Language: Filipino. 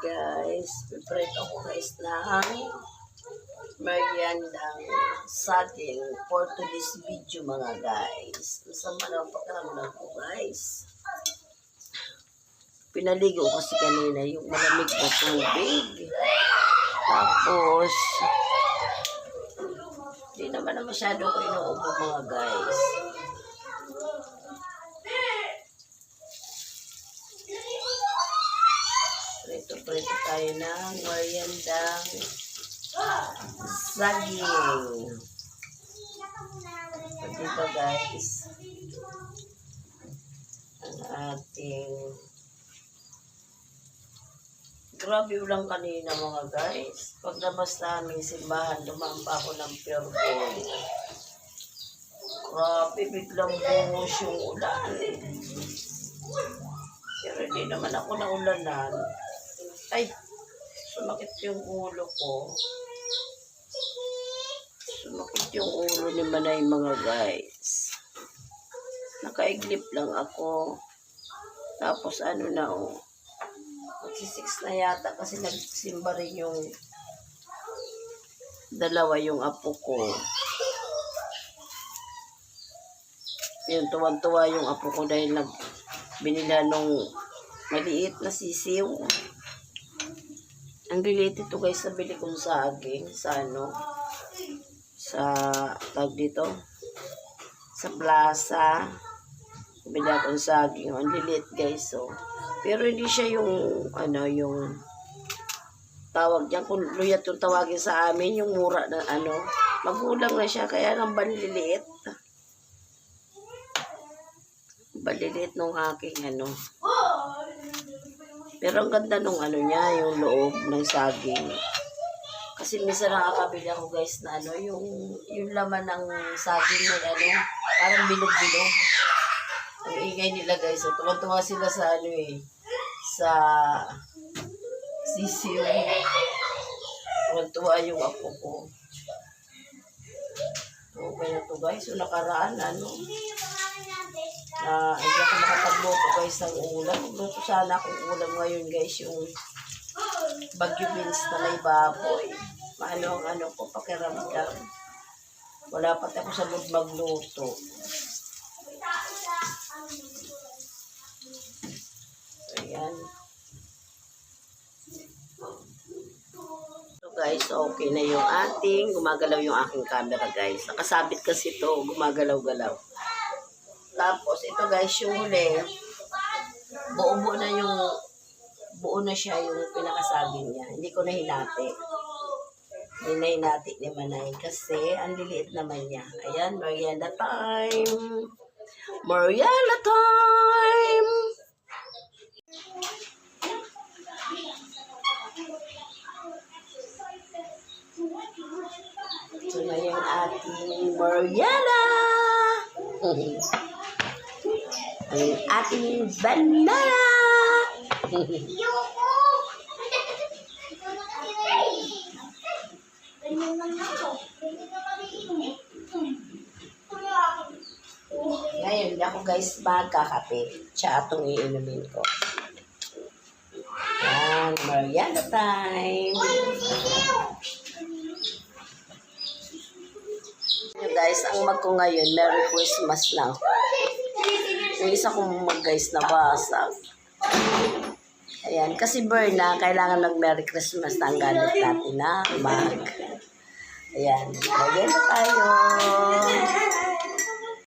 guys, prepare ako guys ng meriendang saging for today's video mga guys. Masama na ang pakiramdam ko guys. Pinaligo kasi kanina yung malamig na tubig. Tapos, hindi naman na masyado ko inuubo mga guys. Prito tayo ng meriendang saging. So, dito guys, ang ating grabe ulang kanina mga guys. Paglabas namin simbahan, dumaan pa ako ng pure gold. Grabe, biglang bungos yung ulan. Pero hindi naman ako naulanan. Ay, sumakit yung ulo ko. Sumakit yung ulo ni Manay mga guys. Nakaiglip lang ako. Tapos ano na oh. Magsi-6 na yata kasi nagsimba rin yung dalawa yung apo ko. Yun, tuwan-tuwa yung apo ko dahil binila nung maliit na sisiw. Ang liliit ito guys, nabili kong saging sa ano, sa tag dito, sa plaza. Nabili akong saging, ang liliit guys, so. Pero hindi siya yung, ano, yung tawag diyan, kung luyat yung tawagin sa amin, yung mura na ano, magulang na siya, kaya nang banliliit. Banliliit nung aking ano. Pero ang ganda nung ano niya, yung loob ng saging. Kasi minsan nakakabili ako guys na ano, yung laman ng saging na ano, parang bilog-bilog. Ang ingay nila guys. So, tuwa-tuwa sila sa ano eh, sa sisiw. Tuwa-tuwa yung apo ko. Okay na to guys. So, nakaraan ano, hindi ako makapagluto guys ng ulam. Magluto sana akong ulam ngayon guys, yung bagyo beans na may baboy. Maano ang ano ko, pakiramdam. Wala pa ako sa mood magluto. Ayan. So guys, okay na yung ating, gumagalaw yung aking camera guys. Nakasabit kasi ito, gumagalaw-galaw. Tapos, ito guys, yung huli, buo na siya yung pinakasaging niya. Hindi ko na hinati. Hindi na hinati ni Manay kasi ang liliit naman niya. Ayan, merienda time! Merienda time! Ito na yung ating merienda! Ang ating banana! Ngayon, hindi ako guys magkakape. Siya itong iinumin ko. Yan, merienda time! Guys, ang mag ko ngayon, Merry Christmas lang. Yung isa kong mag guys na basag. Ayan, kasi Berna, kailangan mag Merry Christmas na ang gamit natin na mag. Ayan, maganda tayo.